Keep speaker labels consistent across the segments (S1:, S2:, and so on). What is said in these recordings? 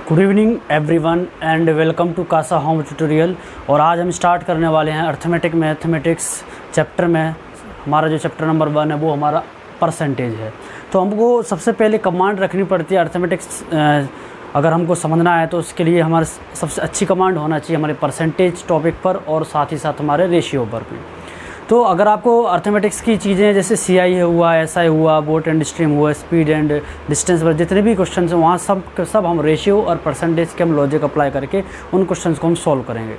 S1: Good evening everyone and welcome to Casa Home tutorial. और आज हम स्टार्ट करने वाले हैं मैथमेटिक्स चैप्टर में। हमारा जो चैप्टर नंबर 1 है वो हमारा परसेंटेज है। तो हमको सबसे पहले कमांड रखनी पड़ती है अर्थमेटिक्स अगर हमको समझना है तो उसके लिए हमारे सबसे अच्छी कमांड होना चाहिए हमारे परसेंटेज टॉपिक पर और साथ ही साथ हमारे रेशियो पर भी। तो अगर आपको अर्थमेटिक्स की चीज़ें जैसे CI हुआ, SI हुआ, बोट एंड स्ट्रीम हुआ, स्पीड एंड डिस्टेंस पर जितने भी क्वेश्चन हैं वहाँ सब हम रेशियो और परसेंटेज के हम लॉजिक अप्लाई करके उन क्वेश्चंस को हम सॉल्व करेंगे।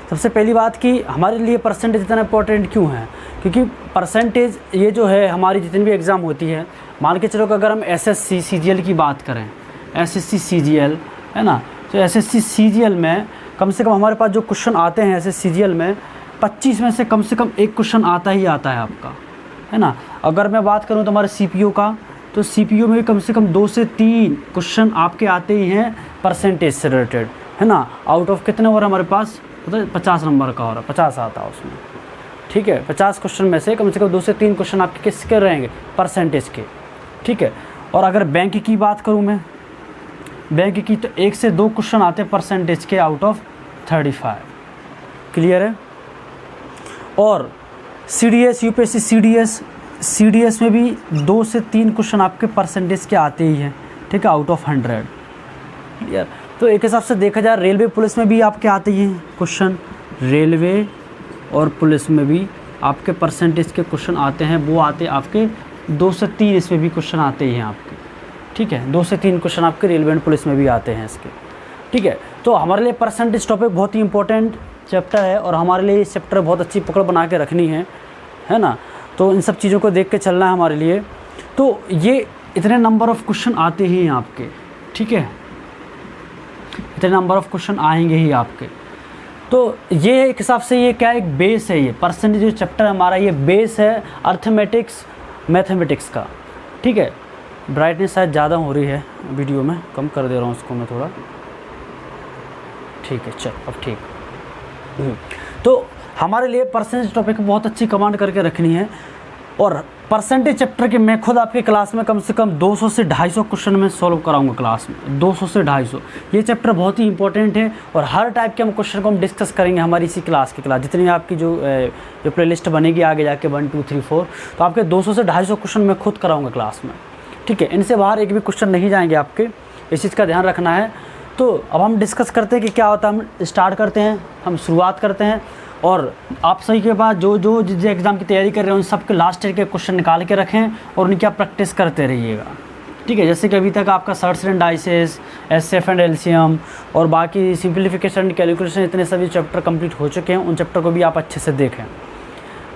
S1: सबसे पहली बात कि हमारे लिए परसेंटेज इतना इंपॉर्टेंट क्यों है, क्योंकि परसेंटेज ये जो है हमारी जितनी भी एग्ज़ाम होती है, मान के चलो कि अगर हम SSC CGL की बात करें, SSC CGL है ना, तो SSC CGL में कम से कम हमारे पास जो क्वेश्चन आते हैं SSC CGL में 25 में से कम एक क्वेश्चन आता ही आता है आपका, है ना। अगर मैं बात करूं तो हमारे CPU का, तो CPU में कम से कम 2 से 3 क्वेश्चन आपके आते ही हैं परसेंटेज से रिलेटेड, है ना। आउट ऑफ कितने और हमारे पास पता 50 नंबर का हो रहा है, 50 आता है उसमें, ठीक है। 50 क्वेश्चन में से कम 2 से 3 क्वेश्चन आपके किसके रहेंगे, परसेंटेज के, ठीक है। और अगर बैंक की बात करूँ मैं, बैंक की तो 1 से 2 क्वेश्चन आते हैं परसेंटेज के आउट ऑफ 35। क्लियर है। और CDS UPSC CDS में भी 2 से 3 क्वेश्चन आपके परसेंटेज के आते ही हैं, ठीक है, आउट ऑफ 100 यार। तो एक हिसाब से देखा जाए रेलवे पुलिस में भी आपके आते ही हैं क्वेश्चन, रेलवे और पुलिस में भी आपके परसेंटेज के क्वेश्चन आते हैं, वो आते आपके 2 से 3, इसमें भी क्वेश्चन आते ही हैं आपके, ठीक है। 2 से 3 क्वेश्चन आपके रेलवे एंड पुलिस में भी आते हैं इसके, ठीक है। तो हमारे लिए परसेंटेज टॉपिक बहुत ही इंपॉर्टेंट चैप्टर है और हमारे लिए इस चैप्टर बहुत अच्छी पकड़ बना के रखनी है ना। तो इन सब चीज़ों को देख के चलना है हमारे लिए। तो ये इतने नंबर ऑफ़ क्वेश्चन आते ही हैं आपके, ठीक है, इतने नंबर ऑफ़ क्वेश्चन आएंगे ही आपके। तो ये एक हिसाब से ये क्या एक बेस है, ये परसेंटेज जो चैप्टर हमारा ये बेस है अर्थमेटिक्स मैथमेटिक्स का, ठीक है। ब्राइटनेस शायद ज़्यादा हो रही है वीडियो में, कम कर दे रहा हूँ उसको मैं थोड़ा, ठीक है, चल अब ठीक। तो हमारे लिए परसेंटेज टॉपिक बहुत अच्छी कमांड करके रखनी है। और परसेंटेज चैप्टर के मैं खुद आपकी क्लास में कम से कम 200 से 250 क्वेश्चन में सॉल्व कराऊंगा क्लास में, 200 से 250। ये चैप्टर बहुत ही इंपॉर्टेंट है और हर टाइप के हम क्वेश्चन को हम डिस्कस करेंगे हमारी इसी क्लास जितनी आपकी जो प्लेलिस्ट बनेगी आगे जाके 1 2 3 4, तो आपके 200 से 250 क्वेश्चन मैं खुद कराऊँगा क्लास में, ठीक है। इनसे बाहर एक भी क्वेश्चन नहीं जाएंगे आपके, इस चीज़ का ध्यान रखना है। तो अब हम डिस्कस करते हैं कि क्या होता है, हम स्टार्ट करते हैं, हम शुरुआत करते हैं। और आप सभी के पास जो जिस एग्ज़ाम की तैयारी कर रहे हैं उन सब के लास्ट ईयर के क्वेश्चन निकाल के रखें और उनकी आप प्रैक्टिस करते रहिएगा, ठीक है। जैसे कि अभी तक आपका shirts and dices, SF and LCM और बाकी सिंप्लीफिकेशन कैलकुलेशन इतने सभी चैप्टर कंप्लीट हो चुके हैं, उन चैप्टर को भी आप अच्छे से देखें,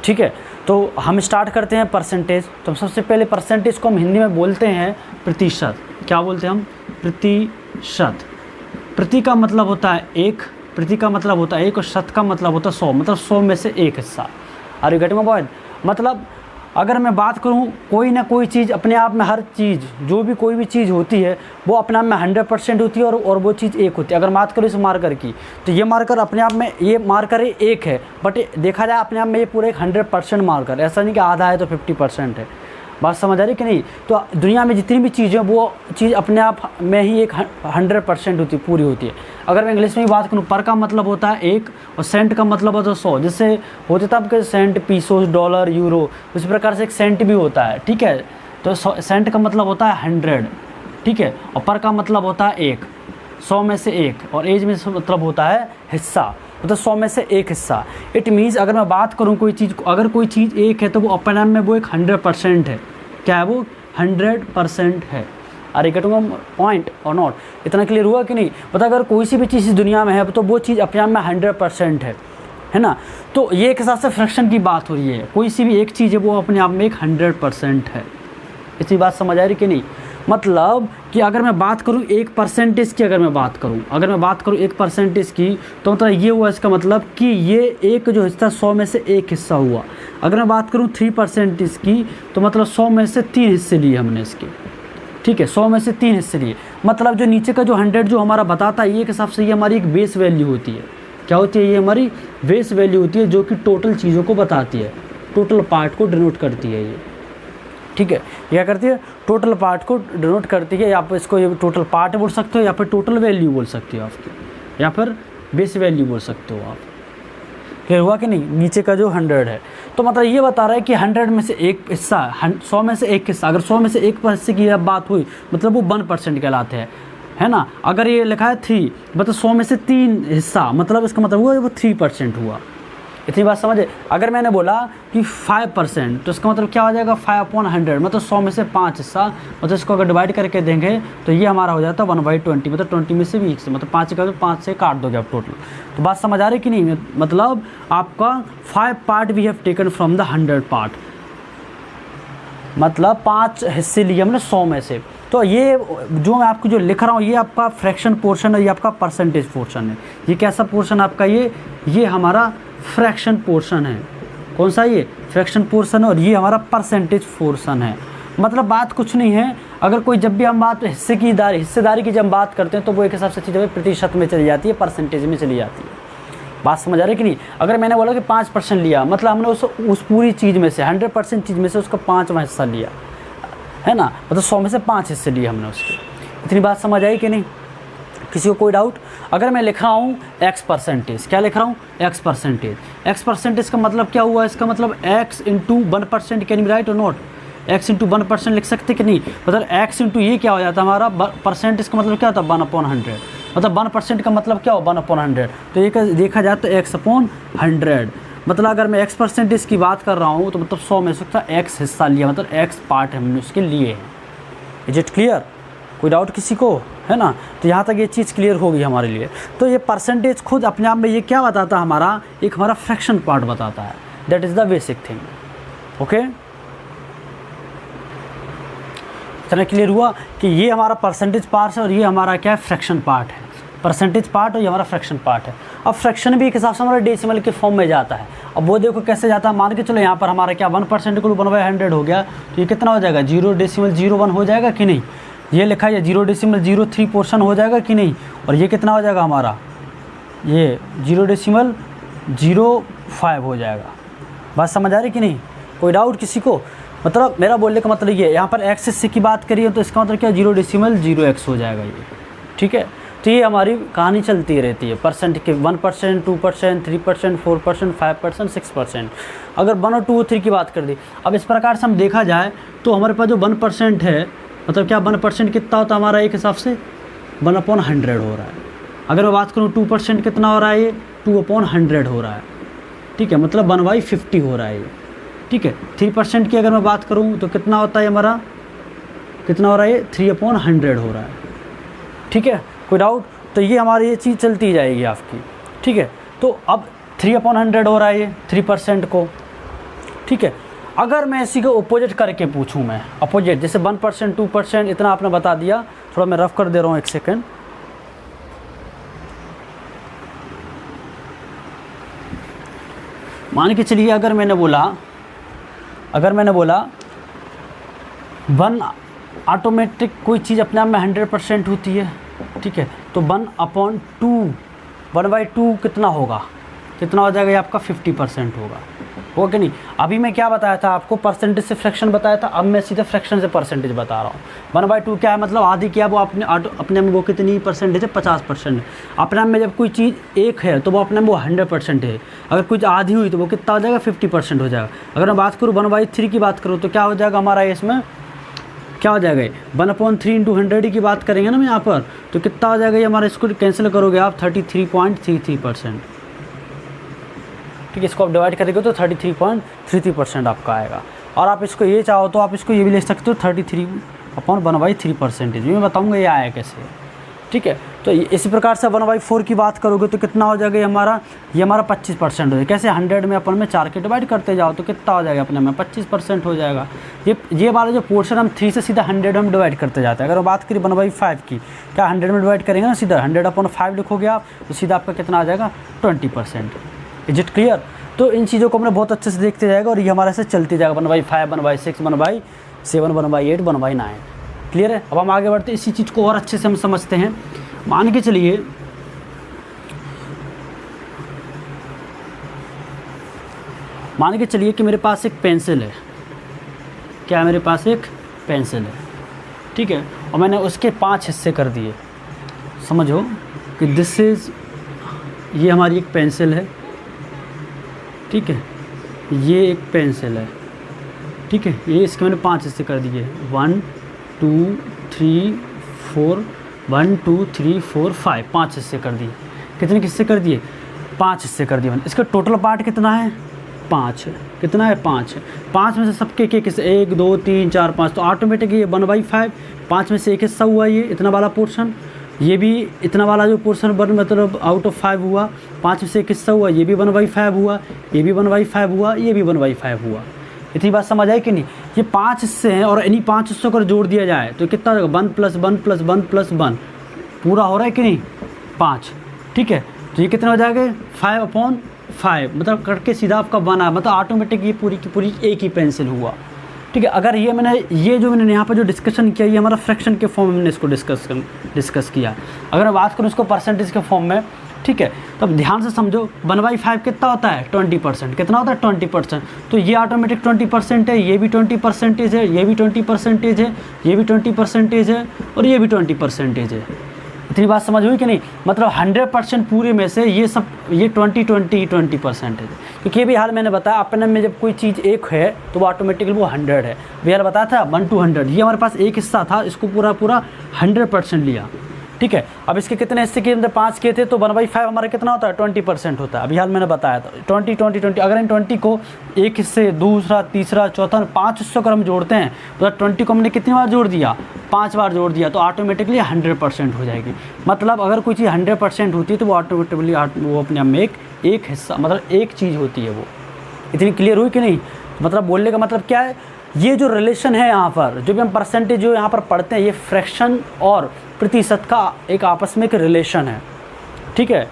S1: ठीक है। तो हम स्टार्ट करते हैं परसेंटेज। तो सबसे पहले परसेंटेज को हम हिंदी में बोलते हैं प्रतिशत। क्या बोलते हैं हम? प्रतिशत। प्रति का मतलब होता है 1, प्रति का मतलब होता है 1 और शत का मतलब होता है 100, मतलब 100 में से 1 हिस्सा। Are you getting my point? मतलब अगर मैं बात करूं कोई ना कोई चीज़ अपने आप में, हर चीज़ जो भी कोई भी चीज़ होती है वो अपने आप में 100% होती है और वो चीज़ 1 होती है। अगर बात करूँ इस मार्कर की, तो ये मार्कर अपने आप में, ये मार्कर 1 है, बट देखा जाए अपने आप में ये पूरा एक 100% मार्कर, ऐसा नहीं कि आधा है तो 50% है। बात समझ आ रही कि नहीं? तो दुनिया में जितनी भी चीज़ें वो चीज़ अपने आप में ही एक 100% होती पूरी होती है। अगर मैं इंग्लिश में ही बात करूँ, पर का मतलब होता है 1 और सेंट का मतलब होता है 100। जैसे होते था आपके सेंट, पीसोस, डॉलर, यूरो, उसी प्रकार से एक सेंट भी होता है, ठीक है। तो सेंट का मतलब होता है 100, ठीक है, और पर का मतलब होता है 1, 100 में से 1, और एज में से मतलब होता है हिस्सा, मतलब 100 में से 1 हिस्सा। इट मीन्स अगर मैं बात करूँ कोई चीज़, अगर कोई चीज़ 1 है तो वो अपने आप में वो एक 100% है। क्या है वो? 100% है। अरे गेटिंग पॉइंट और नॉट? इतना क्लियर हुआ कि नहीं? पता अगर कोई सी भी चीज़ इस दुनिया में है तो वो चीज़ अपने आप में 100% है ना। तो ये एक हिसाब से फ्रैक्शन की बात हो रही है, कोई सी भी एक चीज़ है वो अपने आप में एक 100% है। इसी बात समझ आ रही कि नहीं? मतलब कि अगर मैं बात करूं 1% की, अगर मैं बात करूं 1% की, तो मतलब ये हुआ इसका मतलब कि ये एक जो हिस्सा 100 में से 1 हिस्सा हुआ। अगर मैं बात करूं 3% की, तो मतलब 100 में से 3 हिस्से लिए हमने इसके, ठीक है, 100 में से 3 हिस्से लिए। मतलब जो नीचे का जो 100 जो हमारा बताता है, ये के हिसाब से ये हमारी एक बेस वैल्यू होती है। क्या होती है? ये हमारी बेस वैल्यू होती है जो कि टोटल चीज़ों को बताती है, टोटल पार्ट को डिनोट करती है ये, ठीक है। क्या करती है? टोटल पार्ट को डिनोट करती है। आप इसको ये टोटल पार्ट बोल सकते हो, या फिर टोटल वैल्यू बोल सकते हो आपकी, या फिर बेस वैल्यू बोल सकते हो आप। क्लियर हुआ कि नहीं? नीचे का जो 100 है, तो मतलब ये बता रहा है कि 100 में से एक हिस्सा, 100 में से एक हिस्सा, अगर 100 में से एक हिस्से की बात हुई मतलब वो 1% कहलाते हैं, है ना। अगर ये लिखा है 3, मतलब 100 में से 3 हिस्सा, मतलब इसका मतलब हुआ वो 3% हुआ। इतनी बात समझे। अगर मैंने बोला कि 5%, तो इसका मतलब क्या हो जाएगा 5/100, मतलब 100 में से 5 हिस्सा, मतलब इसको अगर डिवाइड करके देंगे तो ये हमारा हो जाता है 1/20, मतलब 20 में से भी एक से, मतलब 5 का 5 से काट दोगे आप टोटल। तो बात समझ आ रही कि नहीं? मतलब आपका 5 part we have taken from the 100 part, मतलब 5 हिस्से लिए हमने 100 में से। तो ये जो मैं आपको जो लिख रहा हूँ ये आपका फ्रैक्शन पोर्शन है, ये आपका परसेंटेज पोर्शन है। ये कैसा पोर्शन आपका? ये हमारा फ्रैक्शन पोर्शन है। कौन सा? ये फ्रैक्शन पोर्शन है, और ये हमारा परसेंटेज पोर्शन है। मतलब बात कुछ नहीं है। अगर कोई जब भी हम बात हिस्सेदारी की जब हम बात करते हैं तो वो एक हिसाब से चीज़ें प्रतिशत में चली जाती है, परसेंटेज में चली जाती है। बात समझ आ रही कि नहीं? अगर मैंने बोला कि 5% लिया, मतलब हमने उस पूरी चीज़ में से 100% चीज़ में से उसका 5वां हिस्सा लिया, है ना। मतलब 100 में से 5 हिस्से लिए हमने उसके। इतनी बात समझ आई कि नहीं? किसी को कोई डाउट? अगर मैं लिख रहा हूँ x%, क्या लिख रहा हूँ? x% का मतलब क्या हुआ? इसका मतलब x into 1%, can be right और नॉट? x इंटू 1% लिख सकते कि नहीं? मतलब x इंटू ये क्या हो जाता है हमारा परसेंट, इसका मतलब क्या होता है 1/100, मतलब 1% का मतलब क्या हो 1/100। तो ये देखा जाए तो x/100, मतलब अगर मैं x% की बात कर रहा हूँ तो मतलब 100 में से x हिस्सा लिया, मतलब x पार्ट हमने उसके लिए है। Is it clear? कोई डाउट किसी को? है ना। तो यहाँ तक ये चीज़ क्लियर होगी हमारे लिए। तो ये परसेंटेज खुद अपने आप में ये क्या बताता है? हमारा एक हमारा फ्रैक्शन पार्ट बताता है। That is the basic thing. Okay, इतना क्लियर हुआ कि ये हमारा परसेंटेज पार्ट है और ये हमारा क्या है? फ्रैक्शन पार्ट है। परसेंटेज पार्ट और ये हमारा फ्रैक्शन पार्ट है। अब फ्रैक्शन भी एक हिसाब से हमारा डेसिमल के फॉर्म में जाता है। अब वो देखो कैसे जाता है। मान के चलो यहाँ पर हमारा क्या 1% को 1/100 हो गया, तो ये कितना हो जाएगा? 0.01 हो जाएगा कि नहीं? ये लिखा है 0.03 पोर्शन हो जाएगा कि नहीं? और ये कितना हो जाएगा हमारा? ये 0.05 हो जाएगा। बात समझ आ रही कि नहीं? कोई डाउट किसी को? मतलब मेरा बोलने का मतलब ये, यहाँ पर एक्स हिस्से की बात करिए तो इसका मतलब क्या 0.0x हो जाएगा ये। ठीक है, तो ये हमारी कहानी चलती रहती है परसेंट के। 1%, 2%, 3%, 4%, 5%, 6%। अगर 1 और 2 और 3 की बात कर दी, अब इस प्रकार से हम देखा जाए तो हमारे पास जो 1% है, मतलब क्या 1% कितना होता है हमारा? एक हिसाब से 1/100 हो रहा है। अगर मैं बात करूँ 2% कितना हो रहा है? ये 2/100 हो रहा है। ठीक है, मतलब 1/50 हो रहा है ये। ठीक है, 3% की अगर मैं बात करूँ तो कितना होता है हमारा? कितना हो रहा है? 3/100 हो रहा है। ठीक है, कोई डाउट? तो ये हमारी ये चीज़ चलती जाएगी आपकी। ठीक है, तो अब 3/100 हो रहा है ये 3% को। ठीक है, अगर मैं इसी को अपोजिट करके पूछूं, मैं अपोजिट जैसे 1%, 2% इतना आपने बता दिया, थोड़ा मैं रफ कर दे रहा हूँ, एक सेकेंड। मान के चलिए अगर मैंने बोला 1 ऑटोमेटिक कोई चीज़ अपने आप में 100% होती है। ठीक है, तो 1/2 कितना होगा? कितना हो जाएगा? ये आपका 50% होगा कि नहीं? अभी मैं क्या बताया था आपको? परसेंटेज से फ्रैक्शन बताया था। अब मैं सीधे फ्रैक्शन से परसेंटेज बता रहा हूँ। 1/2 क्या है? मतलब आधी क्या? वो अपने में वो कितनी परसेंटेज है? 50%। अपने में जब कोई चीज़ एक है तो वो अपने में वो 100% है। अगर कुछ आधी हुई तो वो कितना हो जाएगा? 50% हो जाएगा। अगर मैं बात करूँ 1/3 की बात करूँ तो क्या हो जाएगा हमारा? इसमें क्या हो जाएगा? 1/3 इंटू 100 की बात करेंगे ना यहाँ पर, तो कितना हो जाएगा ये हमारा? इसको कैंसिल करोगे आप 33.33%। ठीक है, इसको आप डिवाइड करेंगे तो 33.33% आपका आएगा। और आप इसको ये चाहो तो आप इसको ये भी ले सकते हो 33/1/3%। मैं बताऊँगा ये आया कैसे। ठीक है, तो इसी प्रकार से 1/4 की बात करोगे तो कितना हो जाएगा? ये हमारा 25% हो जाएगा। कैसे? 100 में अपन में 4 के डिवाइड करते जाओ तो कितना हो जाएगा? अपने में 25% हो जाएगा। ये वाला जो पोर्शन हम 3 से सीधा 100 में डिवाइड करते जाते हैं। अगर बात करें 1/5 की, क्या 100 में डिवाइड करेंगे ना सीधा? 100/5 लिखोगे आप तो सीधा आपका कितना आ जाएगा? 20%। Is it clear? तो इन चीज़ों को हमने बहुत अच्छे से देखते जाएगा और ये हमारे से चलती जाएगा 1/5, 1/6, 1/7, 1/8, 1/9। क्लियर है? अब हम आगे बढ़ते इसी चीज़ को और अच्छे से हम समझते हैं। मान के चलिए कि मेरे पास एक पेंसिल है। क्या है? मेरे पास एक पेंसिल है। ठीक है, और मैंने उसके 5 हिस्से कर दिए। समझो कि दिस इज़, ये हमारी एक पेंसिल है, ठीक है, ये एक पेंसिल है, ठीक है, ये इसके मैंने 5 हिस्से कर दिए, 1 2 3 4, 1 2 3 4 5, 5 हिस्से कर दिए। कितने हिस्से कर दिए? 5 हिस्से कर दिए मैंने। इसका टोटल पार्ट कितना है? 5 है। कितना है? 5 है। 5 में से सबके एक हिस्से, 1 2 3 4 5, तो ऑटोमेटिक ये 1/5, 5 में से एक हिस्सा हुआ, ये इतना वाला पोर्शन, ये भी इतना वाला जो पोर्शन मतलब आउट ऑफ 5 हुआ, 5 में से एक हिस्सा हुआ, ये भी 1/5 हुआ, ये भी 1/5 हुआ, ये भी 1/5 हुआ। इतनी बात समझ आई कि नहीं? ये 5 हिस्से हैं और इन्हीं 5 हिस्सों को जोड़ दिया जाए तो कितना होगा? 1 + 1 + 1 + 1 पूरा हो रहा है कि नहीं? 5, ठीक है। तो ये कितना हो जाएगा? 5/5, मतलब करके सीधा आपका 1 आया, मतलब ऑटोमेटिक ये पूरी की पूरी एक ही पेंसिल हुआ, ठीक है। अगर ये मैंने यहाँ पर जो डिस्कशन किया, ये हमारा फ्रैक्शन के फॉर्म में मैंने इसको डिस्कस किया। अगर मैं बात करूँ इसको परसेंटेज के फॉर्म में, ठीक है, तो अब ध्यान से समझो, 1/5 कितना होता है? 20%। कितना होता है? 20%। तो ये ऑटोमेटिक 20% है, ये भी 20% है, ये भी 20% है, ये भी 20% है, और ये भी 20% है। इतनी बात समझ हुई कि नहीं? मतलब 100% पूरे में से ये सब, ये 20% है। क्योंकि ये भी हाल मैंने बताया, अपने में जब कोई चीज़ एक है तो वो ऑटोमेटिकली वो 100 है। बिहार बताया था 1 to 100, ये हमारे पास एक हिस्सा था, इसको पूरा 100% लिया, ठीक है। अब इसके कितने हिस्से किए? 5 किए थे, तो 1/5 हमारा कितना होता है? 20% होता है। अभी हाल मैंने बताया था 20। अगर इन 20 को एक हिस्से, दूसरा, तीसरा, चौथा, 5 हिस्सों को हम जोड़ते हैं, तो 20 को हमने कितनी बार जोड़ दिया? 5 बार जोड़ दिया, तो ऑटोमेटिकली 100% हो जाएगी। मतलब अगर कोई चीज़ 100% होती है तो वो ऑटोमेटिकली वो अपने आप में एक हिस्सा, मतलब एक चीज़ होती है वो। इतनी क्लियर हुई कि नहीं? मतलब बोलने का मतलब क्या है? ये जो रिलेशन है यहाँ पर, जो भी हम परसेंटेज जो यहाँ पर पढ़ते हैं, ये फ्रैक्शन और प्रतिशत का एक आपस में एक रिलेशन है, ठीक है।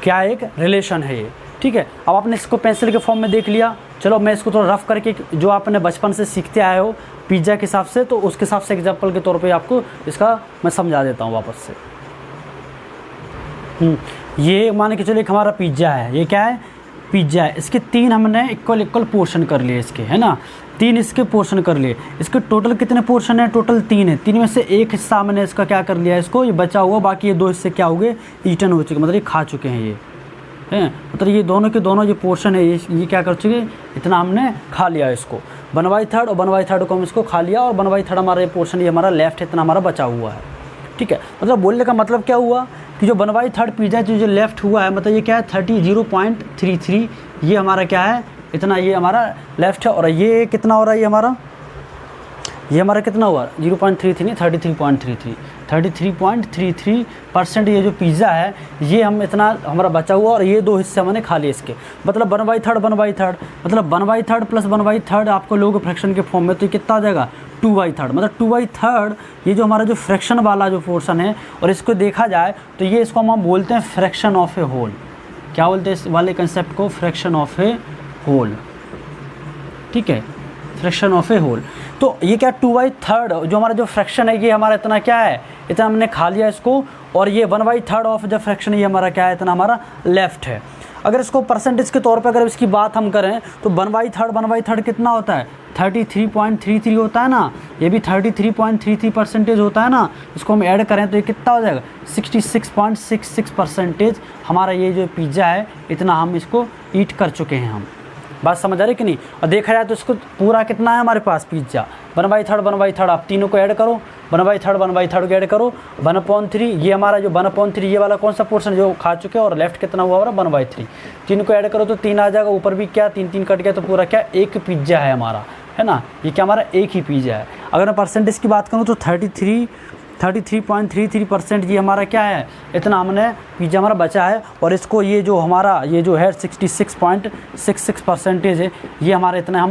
S1: क्या एक रिलेशन है ये, ठीक है। अब आपने इसको पेंसिल के फॉर्म में देख लिया। चलो मैं इसको थोड़ा रफ करके, जो आपने बचपन से सीखते आए हो पिज़्ज़ा के हिसाब से, तो उसके हिसाब से एग्जाम्पल के तौर पे आपको इसका मैं समझा देता हूँ वापस से। ये मान के चलो एक हमारा पिज़्ज़ा है, ये क्या है? पिज़्ज़ा है। इसके 3 हमने इक्वल पोर्शन कर लिए इसके, है ना, 3 इसके पोर्शन कर लिए। इसके टोटल कितने पोर्शन है? टोटल 3 है। 3 में से एक हिस्सा मैंने इसका क्या कर लिया, इसको ये बचा हुआ, बाकी ये 2 हिस्से क्या हो गए? ईटन हो चुके, मतलब ये खा चुके हैं, ये हैं, मतलब ये दोनों के दोनों जो पोर्शन है ये क्या कर चुके? इतना हमने खा लिया इसको, 1/3 और 1/3 को हम इसको खा लिया, और 1/3 हमारा ये पोर्शन, ये हमारा लेफ्ट है, इतना हमारा बचा हुआ है, ठीक है। मतलब बोलने का मतलब क्या हुआ कि जो 1/3 पिज़्ज़ा जो लेफ्ट हुआ है, मतलब ये क्या है? 30.33, ये हमारा क्या है? इतना ये हमारा लेफ्ट है। और ये कितना हो रहा है? ये हमारा कितना हुआ? 0.33 नहीं, 33.33% ये जो पिज़्ज़ा है, ये हम इतना हमारा बचा हुआ, और ये 2 हिस्से हमने खा लिए इसके। मतलब 1/3 मतलब 1/3 + 1/3 आपको लोग फ्रैक्शन के फॉर्म में, तो ये कितना आ जाएगा? 2/3। मतलब 2/3 ये जो हमारा जो फ्रैक्शन वाला जो पोर्शन है, और इसको देखा जाए तो ये इसको हम बोलते हैं फ्रैक्शन ऑफ ए होल। क्या बोलते हैं इस वाले कंसेप्ट को? फ्रैक्शन ऑफ ए होल, ठीक है, फ्रैक्शन ऑफ ए होल। तो ये क्या? 2/3 जो हमारा जो फ्रैक्शन है, ये हमारा इतना क्या है? इतना हमने खा लिया इसको, और ये 1/3 ऑफ जो फ्रैक्शन है, ये हमारा क्या है? इतना हमारा लेफ्ट है। अगर इसको परसेंटेज के तौर पर अगर इसकी बात हम करें, तो 1/3 कितना होता है? 33.33 होता है ना, ये भी 33.33% होता है ना। इसको हम ऐड करें तो ये कितना हो जाएगा? 66.66% हमारा ये जो पिज़्ज़ा है, इतना हम इसको ईट कर चुके हैं हम। बात समझ आ रही कि नहीं? और देखा जाए तो इसको पूरा कितना है हमारे पास पिज़्ज़ा? 1/3 आप तीनों को ऐड करो, 1/3 को ऐड करो, 1/3 ये हमारा जो 1/3 ये वाला कौन सा पोर्शन जो खा चुके हैं, और लेफ्ट कितना हुआ हमारा? 1/3। 3 को ऐड करो तो 3 आ जाएगा, ऊपर भी क्या 3 कट गया, तो पूरा क्या? एक पिज़्ज़ा है हमारा, है ना। ये क्या हमारा? एक ही पिज़्ज़ा है। अगर मैं परसेंटेज की बात करूँ तो 33.33% ये हमारा क्या है? इतना हमने पिज़्ज़ा हमारा बचा है, और इसको ये जो हमारा ये जो है 66.66% है, ये हमारा इतना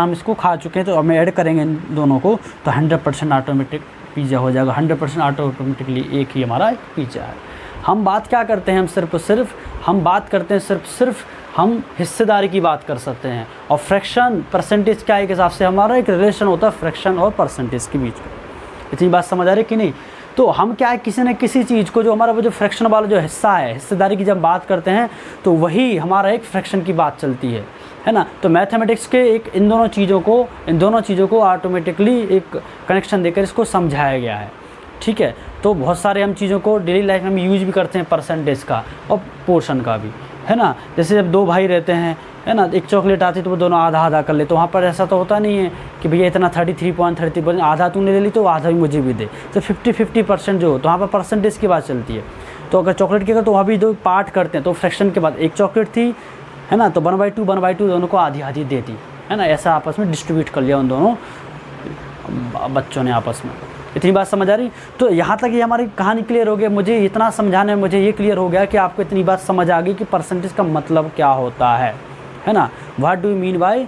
S1: हम इसको खा चुके हैं। तो अब मैं ऐड करेंगे इन दोनों को, तो 100% ऑटोमेटिक पिज़्ज़ा हो जाएगा। 100% ऑटोमेटिकली एक ही हमारा पिज़्ज़ा है। हम बात क्या करते हैं? हम सिर्फ हम हिस्सेदारी की बात कर सकते हैं, और फ्रैक्शन परसेंटेज क्या एक हिसाब से हमारा एक रिलेशन होता है फ्रैक्शन और परसेंटेज के बीच में। इतनी बात समझ आ रही कि नहीं? तो हम क्या है, किसी न किसी चीज़ को, जो हमारा वो जो फ्रैक्शन वाला जो हिस्सा है, हिस्सेदारी की जब बात करते हैं तो वही हमारा एक फ्रैक्शन की बात चलती है ना। तो मैथमेटिक्स के एक इन दोनों चीज़ों को ऑटोमेटिकली एक कनेक्शन देकर इसको समझाया गया है, ठीक है। तो बहुत सारे हम चीज़ों को डेली लाइफ में हम यूज़ भी करते हैं, परसेंटेज का और पोर्शन का भी, है ना। जैसे जब दो भाई रहते हैं, है ना, एक चॉकलेट आती तो वो दोनों आधा आधा कर ले, तो वहाँ पर ऐसा तो होता नहीं है कि भैया इतना 33.33%, आधा तूने ले ली तो आधा भी मुझे भी दे, तो 50-50% जो हो, तो वहाँ पर परसेंटेज की बात चलती है। तो अगर चॉकलेट की अगर तो वहाँ भी दो पार्ट करते हैं, तो फ्रैक्शन के बाद एक चॉकलेट थी, है ना, तो 1/2 दोनों को आधी आधी दे दी, है ना, ऐसा आपस में डिस्ट्रीब्यूट कर लिया उन दोनों बच्चों ने आपस में। इतनी बात समझ आ रही। तो यहाँ तक ये हमारी कहानी क्लियर हो गई। मुझे इतना समझाने में मुझे ये क्लियर हो गया कि आपको इतनी बात समझ आ गई कि परसेंटेज का मतलब क्या होता है ना। What do you mean by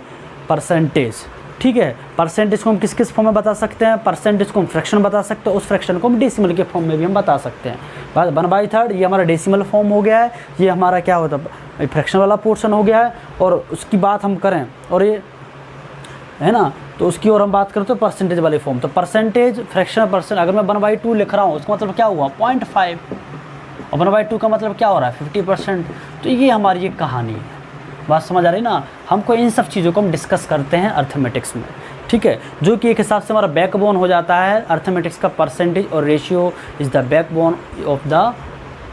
S1: percentage, ठीक है। परसेंटेज को हम किस किस फॉर्म में बता सकते हैं, परसेंटेज को हम फ्रैक्शन बता सकते हैं, उस फ्रैक्शन को हम डेसिमल के फॉर्म में भी हम बता सकते हैं। 1/3 ये हमारा डेसिमल फॉर्म हो गया है, ये हमारा क्या होता है, फ्रैक्शन वाला पोर्शन हो गया है। और उसकी बात हम करें, और ये है ना, तो उसकी और हम बात करें तो परसेंटेज वाली फॉर्म, तो परसेंटेज फ्रैक्शन परसेंट, अगर मैं 1/2 लिख रहा हूँ उसका मतलब क्या हुआ 0.5, और 1/2 का मतलब क्या हो रहा है 50%। तो ये हमारी ये कहानी है, बात समझ आ रही ना। हमको इन सब चीज़ों को हम डिस्कस करते हैं अर्थमेटिक्स में, ठीक है, जो कि एक हिसाब से हमारा बैकबोन हो जाता है अर्थमेटिक्स का। परसेंटेज और ratio is the backbone of the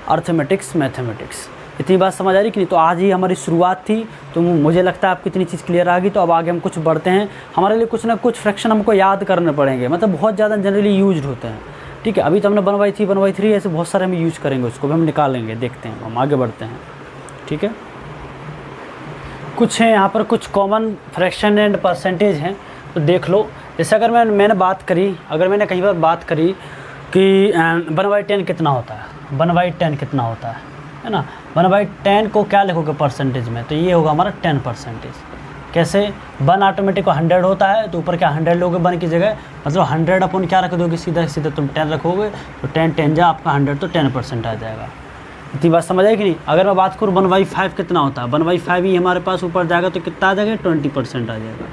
S1: arithmetics mathematics. इतनी बात समझ आ रही कि नहीं। तो आज ही हमारी शुरुआत थी, तो मुझे लगता है आपको इतनी चीज़ क्लियर आ गई। तो अब आगे हम कुछ बढ़ते हैं, हमारे लिए कुछ ना कुछ फ्रैक्शन हमको याद करने पड़ेंगे, मतलब बहुत ज़्यादा जनरली यूज्ड होते हैं, ठीक है। अभी तो हमने 1/3 ऐसे बहुत सारे हम यूज़ करेंगे, उसको भी हम निकालेंगे, देखते हैं, हम आगे बढ़ते हैं, ठीक है। कुछ हैं यहाँ पर कुछ कॉमन फ्रैक्शन एंड परसेंटेज हैं, तो देख लो। जैसे अगर मैंने बात करी, अगर मैंने कहीं पर बात करी कि 1/10 कितना होता है, 1/10 कितना होता है ना। 1/10 को क्या लिखोगे परसेंटेज में, तो ये होगा हमारा 10%। कैसे, 1 ऑटोमेटिक 100 होता है, तो ऊपर क्या 100 लोगे 1 की जगह, मतलब 100 अपन क्या रख दोगे, सीधा सीधा तुम 10 रखोगे, तो 10 जा आपका 100, तो 10% आ जाएगा। इतनी बात समझ आई कि नहीं। अगर मैं बात करूँ 1/5 कितना होता है, 1/5 ही हमारे पास ऊपर जाएगा, तो कितना आ जाएगा 20% आ जाएगा,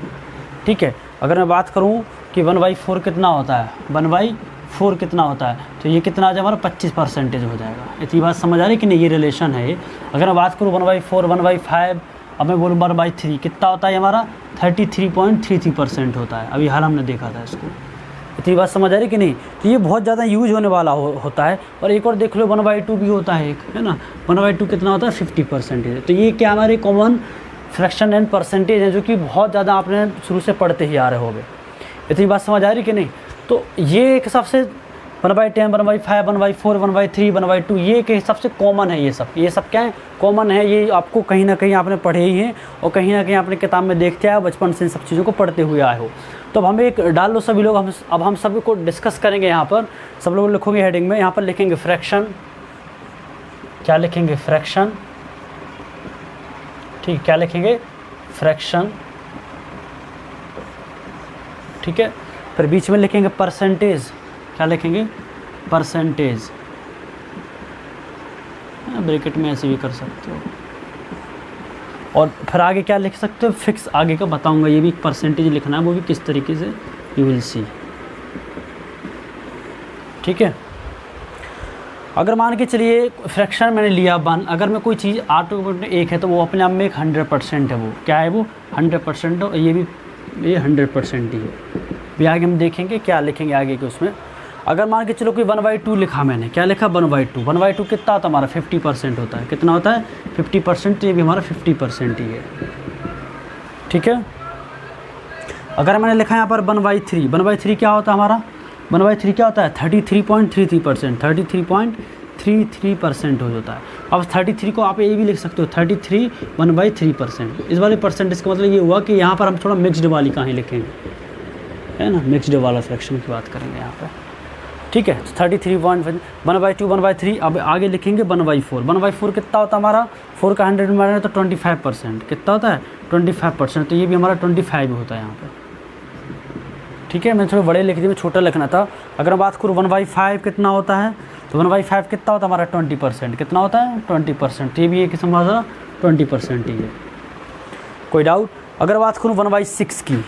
S1: ठीक है। अगर मैं बात करूँ कि 1/4 कितना होता है, 1/4 कितना होता है, तो ये कितना आ जाएगा हमारा 25% हो जाएगा। इतनी बात समझ आ रही कि नहीं, ये रिलेशन है ये। अगर मैं बात करूँ 1/4 1/5, अब मैं बोलूँ 1/3 कितना होता है हमारा 33.33% होता है। अभी हाल हमने देखा था इसको। इतनी बात समझ आ रही कि नहीं। तो ये बहुत ज़्यादा यूज होने वाला होता है। और एक और देख लो 1/2 भी होता है एक, है ना। 1/2 कितना होता है 50%। तो ये क्या हमारे कॉमन फ्रैक्शन एंड परसेंटेज है, जो कि बहुत ज़्यादा आपने शुरू से पढ़ते ही आ रहे होगे। इतनी बात समझ आ रही कि नहीं। तो ये एक हिसाब से 1/10 1/5 1/4 1/3 1/2 ये एक हिसाब से कॉमन है। ये सब क्या है, कॉमन है। ये आपको कहीं ना कहीं आपने पढ़े ही हैं, और कहीं ना कहीं आपने किताब में देखते आए, बचपन से इन सब चीज़ों को पढ़ते हुए आए हो। तो अब हमें एक डाल लो सभी लोग, अब हम सभी को डिस्कस करेंगे। यहाँ पर सब लोग लिखोगे हेडिंग में, यहाँ पर लिखेंगे फ्रैक्शन, क्या लिखेंगे फ्रैक्शन, ठीक, क्या लिखेंगे फ्रैक्शन, ठीक है। फिर बीच में लिखेंगे परसेंटेज, क्या लिखेंगे परसेंटेज, ब्रैकेट में ऐसे भी कर सकते हो। और फिर आगे क्या लिख सकते हो, फिक्स, आगे का बताऊंगा, ये भी परसेंटेज लिखना है, वो भी किस तरीके से, यू विल सी, ठीक है। अगर मान के चलिए फ्रैक्शन मैंने लिया 1, अगर मैं कोई चीज़ ऑटोमेटिक एक है, तो वो अपने आप में एक 100% है। वो क्या है, वो 100% है। ये भी ये 100% ही है। भी आगे हम देखेंगे क्या लिखेंगे आगे के उसमें। अगर मान के चलो कोई 1/2 लिखा मैंने, क्या लिखा 1/2 कितना होता है हमारा 50% होता है। कितना होता है 50%, तो ये भी हमारा 50% ही है, ठीक है। अगर मैंने लिखा यहाँ पर 1/3 क्या होता है हमारा, 1/3 क्या होता है 33.33%, 33.33% हो जाता है। अब 33 को आप ये भी लिख सकते हो 33 1/3%। इस वाले परसेंटेज का मतलब ये हुआ कि यहाँ पर हम थोड़ा मिक्सड वाली कहीं लिखेंगे, है ना, मिक्सड वाला फ्रैक्शन की बात करेंगे यहाँ पर, ठीक है। 33.1/2 1/3। अब आगे लिखेंगे 1/4। 1/4 कितना होता है हमारा, 4 का 100 में मारेंगे तो 25%। कितना होता है 25%, तो ये भी हमारा 25 होता है यहाँ पर, ठीक है। मैंने थोड़े बड़े लिख दिए, मैं छोटा लिखना था। अगर मैं बात करूँ 1/5 कितना होता है, तो 1/5 कितना होता है हमारा 20%। कितना होता है 20%, तो ये भी एक किस्म का 20% ही है। कोई डाउट। अगर बात करूँ 1/6 की,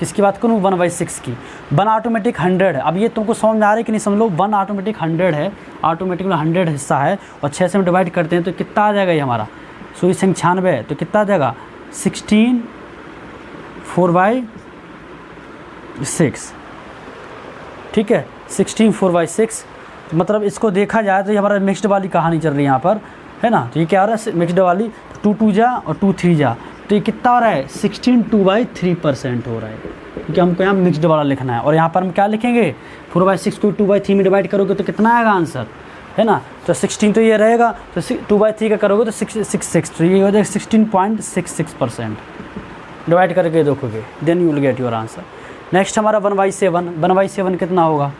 S1: किसकी बात करूँ, 1/6 की। 1 ऑटोमेटिक 100 है। अब ये तुमको समझ में आ रहा है कि नहीं, समझ लो 1 ऑटोमेटिक 100 है, ऑटोमेटिक में 100 हिस्सा है और 6 से हम डिवाइड करते हैं तो कितना आ जाएगा ये हमारा 96, तो कितना आ जाएगा 16 4/6, ठीक है 16 4/6। मतलब इसको देखा जाए तो ये हमारा मिक्स्ड वाली कहानी चल रही है यहाँ पर, है ना। तो ये क्या हो रहा है मिक्स्ड वाली, 2 2 जा और 2 3 जा, तो ये कितना हो रहा है 16 2/3% हो रहा है, क्योंकि हमको यहाँ मिक्स्ड वाला लिखना है। और यहाँ पर हम क्या लिखेंगे, 4/6 को 2/3 में डिवाइड करोगे तो कितना आएगा आंसर, है ना। तो 16 तो ये रहेगा, तो 2/3 का करोगे तो 6, तो ये हो जाएगा 16.66%। डिवाइड करके देखोगे, then you will get your answer. Next हमारा 1/7, 1/7 कितना होगा,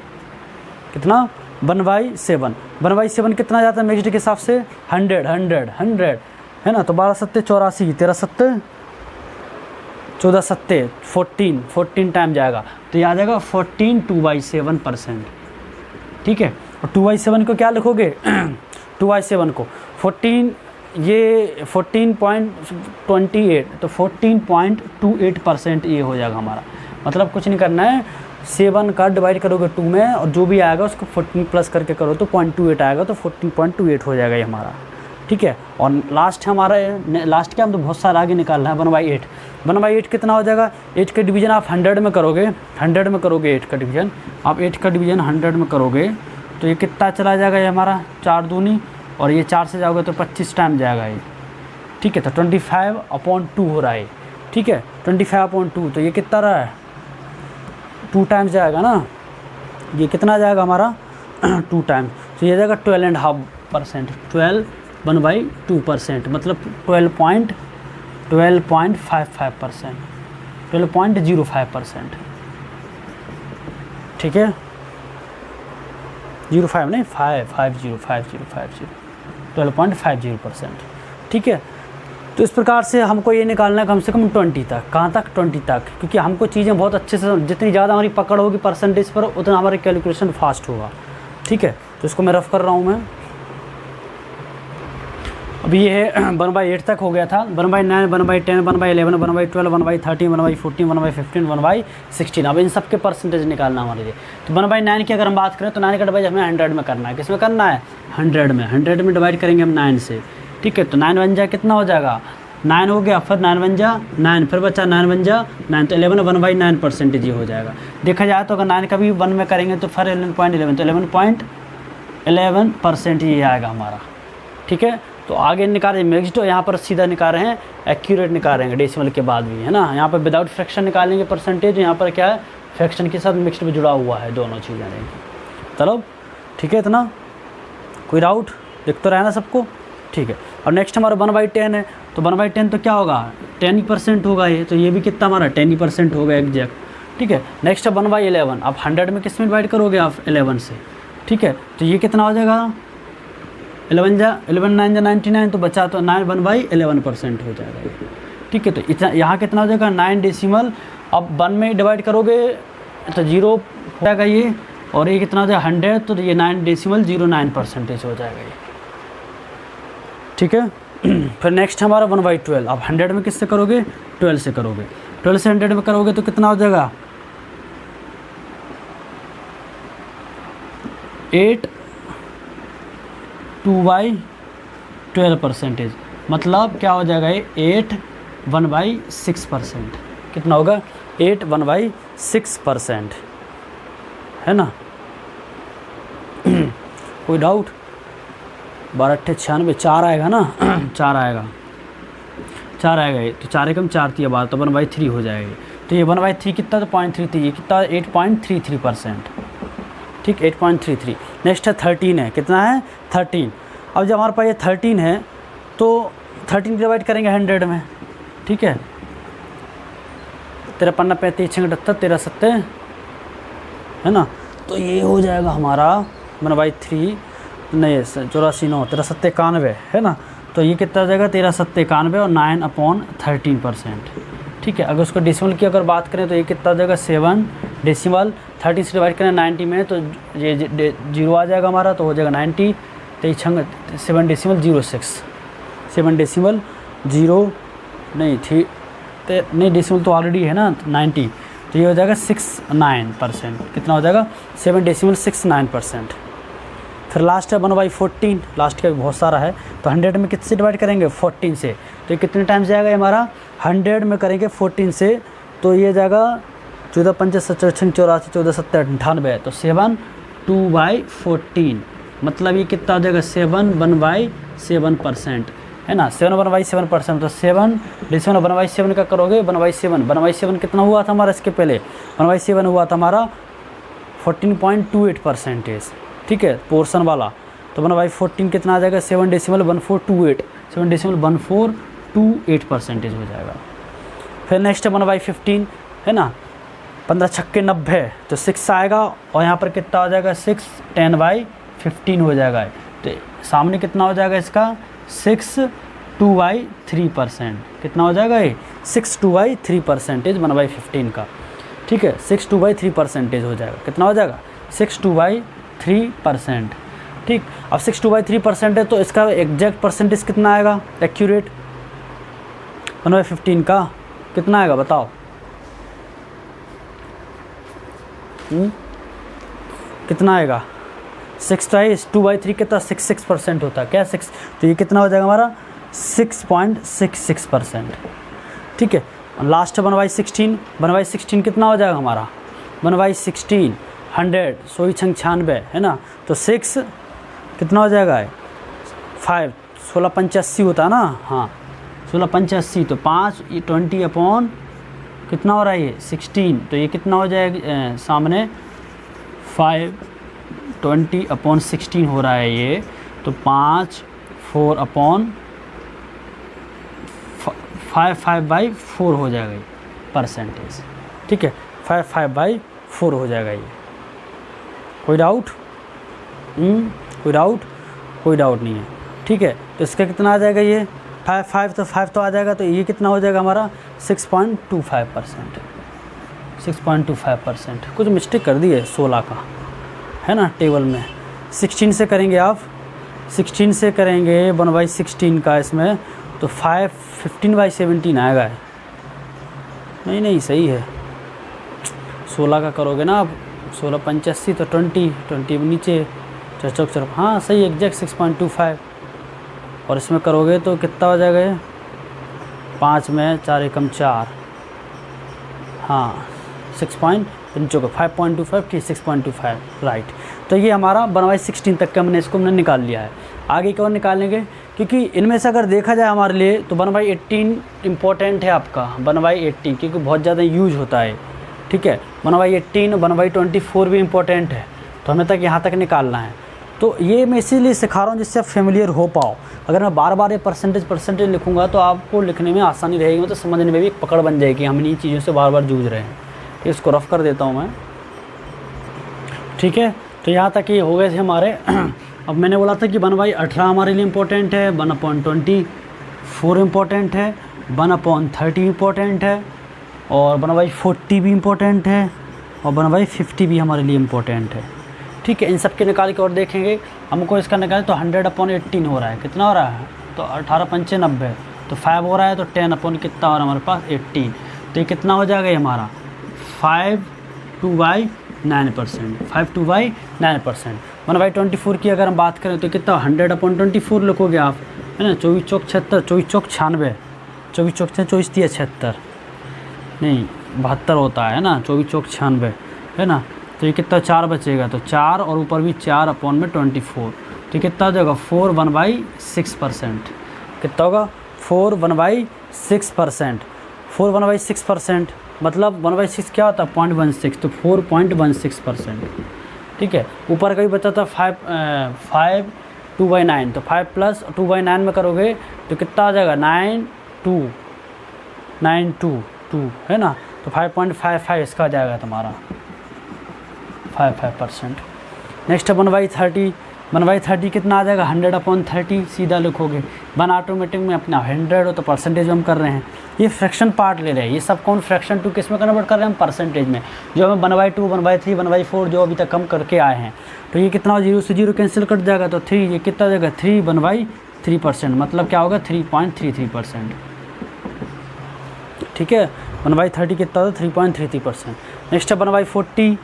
S1: कितना 1/7, 1/7 कितना जाता है मिक्स्ड के हिसाब से 100, है ना। तो 12 सत्ते 84, 13 सत्ते 14 सत्ते 14 टाइम जाएगा, तो ये आ जाएगा 14 2/7%, ठीक है। और 2/7 को क्या लिखोगे 2/7 को 14, ये 14.28, तो 14.28% ये हो जाएगा हमारा। मतलब कुछ नहीं करना है, 7 का डिवाइड करोगे 2 में और जो भी आएगा उसको 14 प्लस करके करो तो 0.28 आएगा, तो 14.28 हो जाएगा ये हमारा, ठीक है। और लास्ट है हमारा, लास्ट क्या हम तो बहुत सारा आगे निकालना है 1/8। 1/8 कितना हो जाएगा, 8 का डिवीजन आप 100 में करोगे, 100 में करोगे 8 का डिवीजन, आप 8 का डिवीजन 100 में करोगे तो ये कितना चला जाएगा ये हमारा 4 दूनी, और ये 4 से जाओगे तो 25 टाइम जाएगा ये, ठीक है। तो 25/2 हो रहा है, ठीक है 25/2, तो ये कितना रहा है 2 टाइम्स जाएगा ना, ये कितना जाएगा हमारा 2 टाइम्स, तो ये जाएगा 12.5%, 1/2%, मतलब 12.55%, 12.05%, ठीक है 05 नहीं 50, 12.50%, ठीक है। तो इस प्रकार से हमको ये निकालना है कम से कम 20 तक, कहाँ तक 20 तक, क्योंकि हमको चीज़ें बहुत अच्छे से, जितनी ज़्यादा हमारी पकड़ होगी परसेंटेज पर उतना हमारा कैलकुलेशन फास्ट होगा, ठीक है। तो इसको मैं रफ कर रहा हूँ मैं, अभी ये है 1/8 तक हो गया था, 1/9, 1/10, 1/11, 1/12, 1/13, 1/14, 1/15, 1/16। अब इन सब के परसेंटेज निकालना हमारे लिए। तो 1/9 की अगर हम बात करें तो 9 का डिवाइड हमें 100 में करना है, किस में करना है 100 में डिवाइड करेंगे हम 9 से, ठीक है। तो 9 1 जा कितना हो जाएगा 9 हो गया, फिर 9 1 जा 9, फिर बचा 9 1 जा 9, तो 11 1/9% ये हो जाएगा। देखा जाए तो अगर 9 का भी 1 में करेंगे तो फिर 11.11, तो 11.11% ये आएगा हमारा, ठीक है। तो आगे निकाल रहे मिक्स्ड, यहाँ पर सीधा निकाल रहे हैं एक्यूरेट निकाल रहे हैं डेसिमल के बाद भी, है ना। यहाँ पर विदाउट फ्रैक्शन निकालेंगे परसेंटेज, यहाँ पर क्या है फ्रैक्शन के साथ मिक्स्ड में जुड़ा हुआ है, दोनों चीज़ें रहेंगी। चलो ठीक है, इतना कोई डाउट दिख तो रहा है ना सबको, ठीक है। और नेक्स्ट हमारा 1/10 है, तो 1/10 तो क्या होगा 10% होगा ये, तो ये भी कितना हमारा 10% होगा एग्जैक्ट, ठीक है। नेक्स्ट है 1/11, आप 100 में किस में डिवाइड करोगे आप 11 से, ठीक है। तो ये कितना हो जाएगा 11 9 99, तो बचा तो 1/11% हो जाएगा ये, ठीक है। तो इतना यहाँ कितना हो जाएगा 9 डेसिमल, अब 1 में डिवाइड करोगे तो 0 हो जाएगा ये, और ये कितना हो जाएगा 100, तो ये 9.09% हो जाएगा ये, ठीक है। फिर नेक्स्ट हमारा 1/12, अब 100 में किससे करोगे 12 से करोगे, 12 से 100 में करोगे तो कितना हो जाएगा 8 2/12%, मतलब क्या हो जाएगा ये 8 1/6%, कितना होगा 8 1/6%, है ना। कोई डाउट 12 8 96, 4 आएगा ना 4 आएगा ये, तो 4 एकम 4 थी, बात तो 1/3 हो जाएगी। तो ये 1/3 कितना तो 0.33, ये कितना 8.33%, ठीक 8.33। नेक्स्ट है 13 है, कितना है 13। अब जब हमारे पास ये 13 है तो 13 डिवाइड करेंगे 100 में, ठीक है। 13 5 35 6 78 13 7, है ना। तो ये हो जाएगा हमारा 1/3 नहीं 84 9 13 7 91, है ना। तो ये कितना हो जाएगा 13 7 91 और 9/13%, ठीक है। अगर उसको डेसिमल की अगर बात करें तो ये कितना हो जाएगा 7 डेसिमल, 30 से डिवाइड करें 90 में तो ये 0 आ जाएगा हमारा, तो हो जाएगा 90, तो 7 डेसिमल 06, 7 डेसिमल 0 नहीं थी नहीं डेसिमल तो ऑलरेडी है ना 90, तो ये हो जाएगा 69%। कितना हो जाएगा 7.69%। फिर लास्ट है 1/14, लास्ट का भी बहुत सारा है। तो 100 में किससे डिवाइड करेंगे 14 से, तो ये कितने टाइम्स जाएगा हमारा 100 में करेंगे 14 से, तो ये जाएगा 14 पंचे 84 84 14 70 98, तो 7 2/14, मतलब ये कितना हो जाएगा 7 1/7% है ना, 7 1/7%। तो 7 डिविजन 1/7 का करोगे 1/7 कितना हुआ था हमारा, इसके पहले 1/7 हुआ था हमारा 14.28%, ठीक है पोर्शन वाला। तो 1/14 कितना आ जाएगा 7.1428% हो जाएगा। फिर नेक्स्ट है 1/15 है ना, 15 छक्के 90, तो 6 आएगा, और यहाँ पर कितना हो जाएगा 6 10/15 हो जाएगा। तो सामने कितना हो जाएगा इसका 6 2/3%, कितना हो जाएगा ये 6 2/3% 1/15 का, ठीक है 6 2/3% हो जाएगा। कितना हो जाएगा 6 2/3%, ठीक। अब 6 2/3% है, तो इसका एग्जैक्ट परसेंटेज कितना आएगा एक्यूरेट 1/15 का कितना आएगा बताओ। कितना आएगा 6 2/3 कितना 66% होता है क्या 6, तो ये कितना हो जाएगा हमारा 6.66%, ठीक है। लास्ट है 1/16 कितना हो जाएगा हमारा 1/16 100 100 96 है ना, तो 6 कितना हो जाएगा 5 16 85 होता है ना, हाँ 16 85, तो 5 20 अपॉन कितना हो रहा है ये 16, तो ये कितना हो जाएगा सामने 5 20 अपॉन 16 हो रहा है ये, तो 5 4 अपॉन 5/4 हो जाएगा ये परसेंटेज, ठीक है 5/4 हो जाएगा ये। कोई डाउट कोई डाउट नहीं है, ठीक है। तो इसका कितना आ जाएगा ये 5 तो आ जाएगा, तो ये कितना हो जाएगा हमारा 6.25%। कुछ मिस्टेक कर दी है 16 का है ना टेबल में। 16 से करेंगे आप 16 से करेंगे 1/16 का इसमें, तो 15/17 आएगा। नहीं सही है 16 का करोगे ना आप 16 85, तो 20 नीचे चौक हाँ सही एग्जैक्ट 6.25, और इसमें करोगे तो कितना हो जाएगा ये 5 में 4 एकम 4, हाँ 5.25 की 6.25 राइट। तो ये हमारा 1/16 तक का हमने निकाल लिया है। आगे क्या और निकालेंगे, क्योंकि इनमें से अगर देखा जाए हमारे लिए तो 1/18 इम्पोर्टेंट है आपका 1/18, क्योंकि बहुत ज़्यादा यूज होता है, ठीक है 1/18 1/24 भी इम्पोर्टेंट है, तो हमें तक यहाँ तक निकालना है। तो ये मैं इसीलिए सिखा रहा हूँ जिससे आप फेमिलियर हो पाओ। अगर मैं बार बार ये परसेंटेज लिखूँगा तो आपको लिखने में आसानी रहेगी, मतलब समझने में भी एक पकड़ बन जाएगी, हम इन्हीं चीज़ों से बार बार जूझ रहे हैं। इसको रफ कर देता हूँ मैं, ठीक है। तो यहाँ तक ये हो गए थे हमारे। अब मैंने बोला था कि 1/18 हमारे लिए इम्पोर्टेंट है, 1/24 इम्पोर्टेंट है, 1/30 इम्पोर्टेंट है, और 1/40 भी इम्पोर्टेंट है, और 1/50 भी हमारे लिए इम्पोर्टेंट है, ठीक है। इन सब के निकाल के और देखेंगे हमको इसका निकालें तो 100/18 हो रहा है, कितना हो रहा है तो 18 पंचे 90, तो 5 हो रहा है, तो 10 कितना हो रहा है हमारे पास 18, तो ये कितना हो जाएगा ये हमारा 5/9%। 1/24 की अगर हम बात करें तो कितना 100/24 लिखोगे आप है ना, 24 चौक 76, 24 चौक 96, 24 चौक 24 76 नहीं 72 होता है ना, 24 चौक 96 है ना, तो ये कितना 4 बचेगा, तो 4 और ऊपर भी 4/24, तो कितना हो जाएगा 4 1/6%। कितना होगा 4 1/6%। 4 1/6% मतलब 1/6 क्या होता है 0.16, तो 4.16%, ठीक है। ऊपर का भी बचा था 5 2/9, तो 5 + 2/9 में करोगे तो कितना आ जाएगा 9.2 है ना, तो 5.55 इसका आ जाएगा तुम्हारा 55%। नेक्स्ट है 1/30। 1/30 कितना आ जाएगा 100/30 सीधा लिखोगे, 1 ऑटोमेटिक में अपना 100 हो तो परसेंटेज हम कर रहे हैं, ये फ्रैक्शन पार्ट ले रहे हैं, ये सब कौन फ्रैक्शन टू किस में कन्वर्ट कर रहे हैं हम परसेंटेज में, जो हमें 1/2 1/3 1/4 जो अभी तक हम करके आए हैं। तो ये कितना 0 से 0 कैंसिल कट जाएगा, तो 3 ये कितना जाएगा 3 1/3%, मतलब क्या होगा 3.33%, ठीक है। 1/30 कितना होता है 3.33%। नेक्स्ट है 1/40,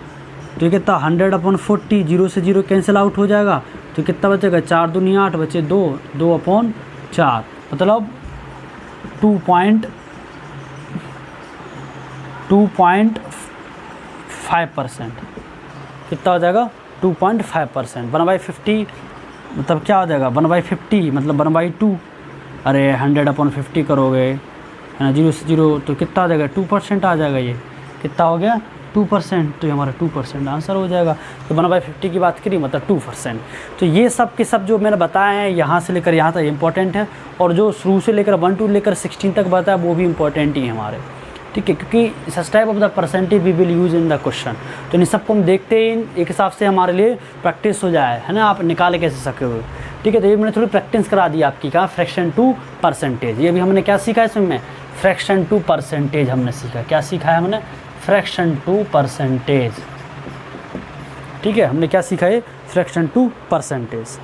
S1: तो ये कितना 100/40, 0 से 0 कैंसिल आउट हो जाएगा, तो कितना बचेगा 4 दूनी 8 बचे 2, 2/4, मतलब 2.5%। कितना हो जाएगा 2.5%। 1/50 मतलब क्या हो जाएगा 1/50 मतलब 1/2, अरे 100/50 करोगे है ना, 0 से 0 तो कितना आ जाएगा 2% आ जाएगा, ये कितना हो गया 2%, तो ये हमारा 2% आंसर हो जाएगा। तो 1/50 की बात करी मतलब 2%। तो ये सब के सब जो मैंने बताया है यहाँ से लेकर यहाँ तक इम्पोर्टेंट है, और जो शुरू से लेकर 1 to लेकर 16 तक बताया वो भी इम्पोर्टेंट ही है हमारे, ठीक है, क्योंकि such type of the percentage we will use in the question. तो इन सबको हम देखते ही एक हिसाब से हमारे लिए प्रैक्टिस हो जाए, है ना, आप निकाले कैसे सके हुए, ठीक है। तो ये मैंने थोड़ी प्रैक्टिस करा दी आपकी, कहा फ्रैक्शन टू परसेंटेज। ये भी हमने क्या सीखा है इसमें, फ्रैक्शन टू परसेंटेज हमने सीखा। क्या सीखा है हमने, फ्रैक्शन टू परसेंटेज, ठीक है। हमने क्या सीखा है, फ्रैक्शन टू परसेंटेज,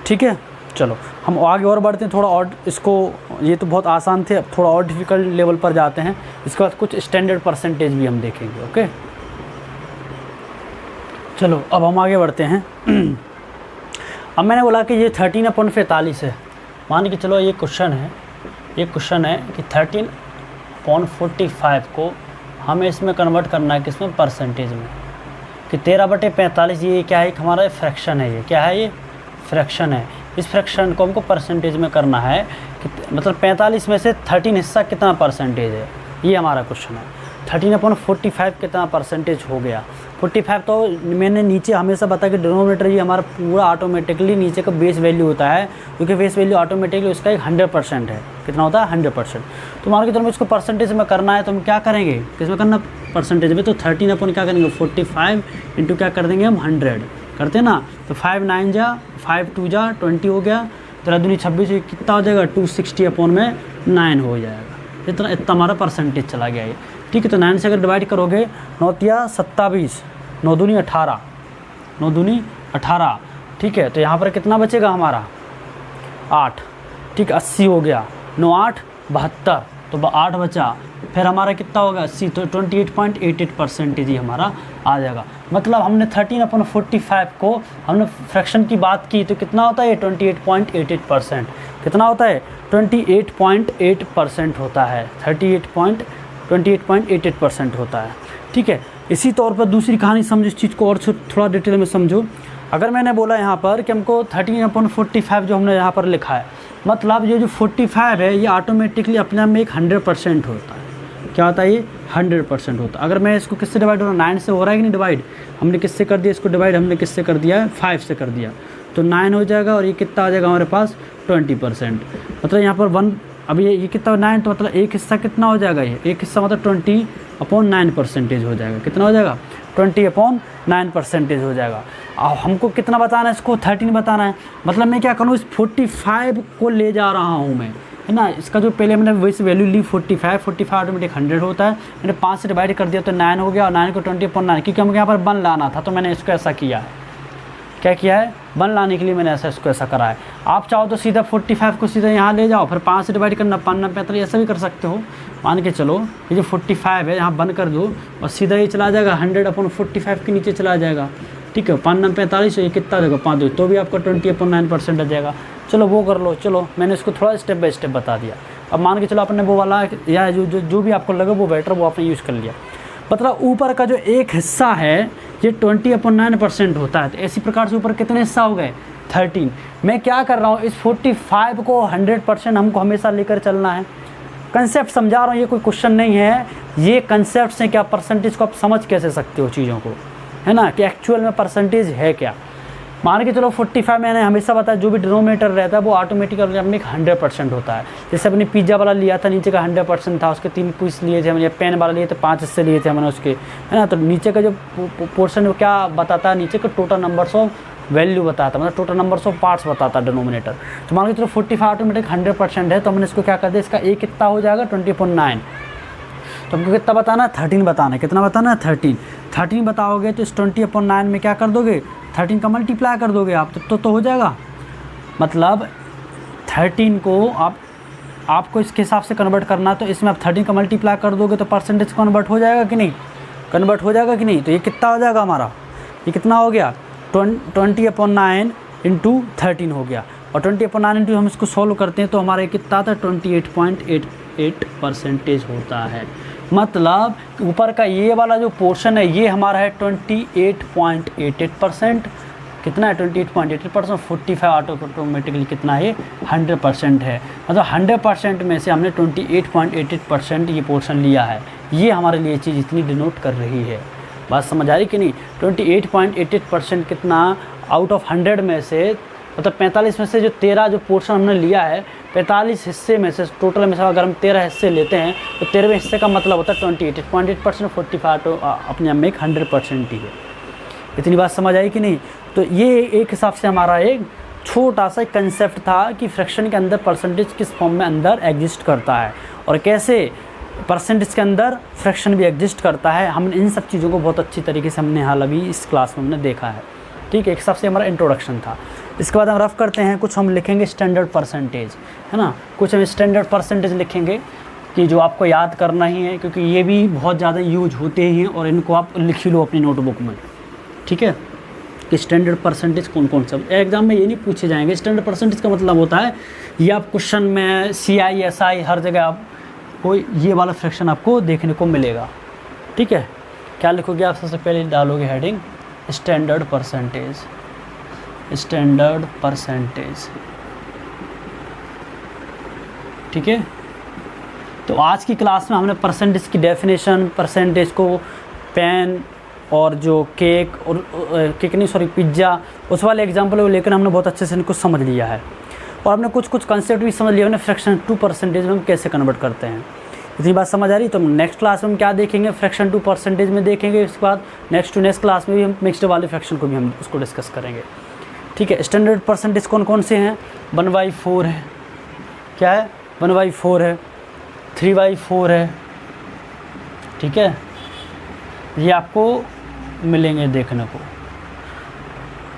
S1: ठीक है। चलो हम आगे और बढ़ते हैं, थोड़ा और इसको, ये तो बहुत आसान थे, अब थोड़ा और डिफ़िकल्ट लेवल पर जाते हैं। इसके बाद कुछ स्टैंडर्ड परसेंटेज भी हम देखेंगे, ओके। चलो अब हम आगे बढ़ते हैं। अब मैंने बोला कि ये 13/45 है, मान के चलो ये क्वेश्चन है, ये क्वेश्चन है कि 13/45 को हमें इसमें कन्वर्ट करना है किसमें, परसेंटेज में, कि 13/45 ये क्या है, हमारा फ्रैक्शन है, ये क्या है, ये फ्रैक्शन है। इस फ्रैक्शन को हमको परसेंटेज में करना है कि मतलब 45 में से 13 हिस्सा कितना परसेंटेज है, ये हमारा क्वेश्चन है। 13/45 कितना परसेंटेज हो गया, 45 तो मैंने नीचे हमेशा बताया कि डिनोमिनेटर ये हमारा पूरा ऑटोमेटिकली नीचे का बेस वैल्यू होता है, क्योंकि बेस वैल्यू ऑटोमेटिकली उसका एक 100% है। कितना होता है 100%। तो मान के चलो इसको परसेंटेज में करना है, तो हम क्या करेंगे, किसमें करना, परसेंटेज में। तो 13 अपन क्या करेंगे 45 इंटू क्या कर देंगे हम 100 करते हैं ना, तो 5 9 जा 5 2 जा 20 हो गया, 13 दूनी 26, कितना हो जाएगा 260/9 हो जाएगा। इतना हमारा परसेंटेज चला गया ये, ठीक है। तो 9 से अगर डिवाइड करोगे 9 तिया 27, 9 दूनी 18, 9 दूनी 18, ठीक है। तो यहाँ पर कितना बचेगा हमारा 8, ठीक, 80 हो गया, 9 8 72, तो 8 बचा, फिर हमारा कितना होगा 80, तो 28.88% ही हमारा आ जाएगा। मतलब हमने 13/45 को हमने फ्रैक्शन की बात की, तो कितना होता है 28.88%, कितना होता है 28.8% होता है, 28.88% होता है, ठीक है। इसी तौर पर दूसरी कहानी समझो, इस चीज़ को और थोड़ा डिटेल में समझो। अगर मैंने बोला यहाँ पर कि हमको 13/45 जो हमने यहाँ पर लिखा है, मतलब ये जो 45 है ये ऑटोमेटिकली अपने आप में एक 100% होता है। क्या होता है ये 100% होता है। अगर मैं इसको किससे डिवाइड हो रहा हूँ, 9 से हो रहा है कि नहीं डिवाइड, हमने किससे कर दिया इसको डिवाइड, हमने किससे कर दिया है 5 से कर दिया, तो 9 हो जाएगा, और ये कितना आ जाएगा हमारे पास 20%। मतलब यहाँ पर 1, अब ये कितना 9, तो मतलब एक हिस्सा कितना हो जाएगा, ये एक हिस्सा मतलब 20/9% हो जाएगा। कितना हो जाएगा 20/9% हो जाएगा। अब हमको कितना बताना है, इसको 13 बताना है। मतलब मैं क्या करूँ, इस 45 को ले जा रहा हूँ मैं, है ना। इसका जो पहले मैंने वैसे वैल्यू ली 45 ऑटोमेटिक 100 होता है, मैंने 5 से डिवाइड कर दिया तो 9 हो गया, और 9 को 20/9, क्योंकि हमको यहाँ पर 1 लाना था, तो मैंने इसको ऐसा किया है। क्या किया है, 1 लाने के लिए मैंने इसको ऐसा करा है। आप चाहो तो सीधा 45 को सीधा यहाँ ले जाओ, फिर 5 से डिवाइड करना, 5 9 45, ऐसा भी कर सकते हो। मान के चलो ये जो 45 है यहाँ बंद कर दो, और सीधा ये चला जाएगा 100/45 के नीचे चला जाएगा, ठीक है। 5 9 45, ये कितना आ जाएगा 5 2, तो भी आपका 20/9% आ जाएगा। चलो वो कर लो, चलो मैंने इसको थोड़ा स्टेप बाय स्टेप बता दिया। अब मान के चलो आपने वो वाला या जो भी आपको लगे वो बेटर वो आपने यूज़ कर लिया। मतलब ऊपर का जो एक हिस्सा है ये 20/9% होता है, तो इसी प्रकार से ऊपर कितने हिस्सा हो गए 13। मैं क्या कर रहा हूँ, इस 45 को 100% हमको हमेशा लेकर चलना है। कंसेप्ट समझा रहा हूँ, ये कोई क्वेश्चन नहीं है, ये कंसेप्ट हैं। क्या परसेंटेज को आप समझ कैसे सकते हो चीज़ों को, है ना, कि एक्चुअल में परसेंटेज है क्या। मान के चलो 45 मैंने हमेशा बताया जो भी डिनोमिनेटर रहता है वो ऑटोमेटिकली अपने 100% होता है। जैसे अपने पिज़्ज़ा वाला लिया था, नीचे का 100% था, उसके 3 पीस लिए थे हमने, पेन वाला लिए थे 5 हिस्से लिए थे हमने उसके, है ना। तो नीचे का जो पोर्शन वो क्या बताता है, नीचे का टोटल नंबर्स ऑफ वैल्यू बताता है, मतलब टोटल नंबर्स ऑफ पार्ट्स बताता है डिनोमिनेटर। तो मान के चलो 45 ऑटोमेटिक 100% है, तो हमने इसको क्या कर दिया, इसका ए कितना हो जाएगा 20/9। तो हमको कितना बताना है 13 बताना है, कितना बताना है 13 बताओगे तो इस 20/9 में क्या कर दोगे 13 का मल्टीप्लाई कर दोगे आप, तो हो जाएगा। मतलब 13 को आप आपको इसके हिसाब से कन्वर्ट करना, तो इसमें आप 13 का मल्टीप्लाई कर दोगे तो परसेंटेज कन्वर्ट हो जाएगा कि नहीं, कन्वर्ट हो जाएगा कि नहीं। तो ये कितना हो जाएगा हमारा, ये कितना हो गया 20/9 इंटू 13 हो गया, और 20/9 इंटू हम इसको सॉल्व करते हैं तो हमारा कितना आता है 28.88% होता है। मतलब ऊपर का ये वाला जो पोर्शन है ये हमारा है 28.88%, कितना है 28.88%, 45 ऑटोमेटिकली कितना है 100% है। मतलब 100% में से हमने 28.88% ये पोर्शन लिया है। ये हमारे लिए चीज़ इतनी डिनोट कर रही है, बात समझ आ रही कि नहीं। 28.88% कितना आउट ऑफ 100 में से, मतलब 45 में से जो 13 जो पोर्शन हमने लिया है, 45 हिस्से में से टोटल में से अगर हम 13 हिस्से लेते हैं तो 13वें हिस्से का मतलब होता है 28.8%, 45 अपने आप में एक 100% ही है। इतनी बात समझ आई कि नहीं। तो ये एक हिसाब से हमारा एक छोटा सा कंसेप्ट था कि फ्रैक्शन के अंदर परसेंटेज किस फॉर्म में अंदर एग्जिस्ट करता है और कैसे परसेंटेज के अंदर फ्रैक्शन भी एग्जिस्ट करता है। हम इन सब चीज़ों को बहुत अच्छी तरीके से हमने हाल अभी इस क्लास में हमने देखा है, ठीक है। एक हिसाब से हमारा इंट्रोडक्शन था। इसके बाद हम रफ करते हैं, कुछ हम लिखेंगे स्टैंडर्ड परसेंटेज, है ना, कुछ हम स्टैंडर्ड परसेंटेज लिखेंगे कि जो आपको याद करना ही है, क्योंकि ये भी बहुत ज़्यादा यूज होते ही हैं और इनको आप लिख लो अपनी नोटबुक में, ठीक है, कि स्टैंडर्ड परसेंटेज कौन कौन सा। एग्जाम में ये नहीं पूछे जाएंगे। स्टैंडर्ड परसेंटेज का मतलब होता है ये आप क्वेश्चन में CI SI हर जगह आप कोई ये वाला फ्रैक्शन आपको देखने को मिलेगा, ठीक है। क्या लिखोगे आप, सबसे पहले डालोगे heading standard percentage, standard percentage, ठीक है। तो आज की क्लास में हमने परसेंटेज की डेफिनेशन, परसेंटेज को पेन और जो केक और केक नहीं सॉरी पिज़्ज़ा उस वाले एग्जाम्पल को लेकर हमने बहुत अच्छे से इनको समझ लिया है और हमने कुछ कंसेप्ट भी समझ लिया हमने फ्रैक्शन टू परसेंटेज में हम कैसे कन्वर्ट करते हैं। इतनी बात समझ आ रही। तो हम नेक्स्ट क्लास में हम क्या देखेंगे, फ्रैक्शन टू परसेंटेज में देखेंगे। इसके बाद नेक्स्ट क्लास में भी हम मिक्स्ड वाले फ्रैक्शन को भी हम उसको डिस्कस करेंगे, ठीक है। स्टैंडर्ड परसेंटेज कौन कौन से हैं, 1/4 है, क्या है 1/4 है, 3/4 है, ठीक है, ये आपको मिलेंगे देखने को।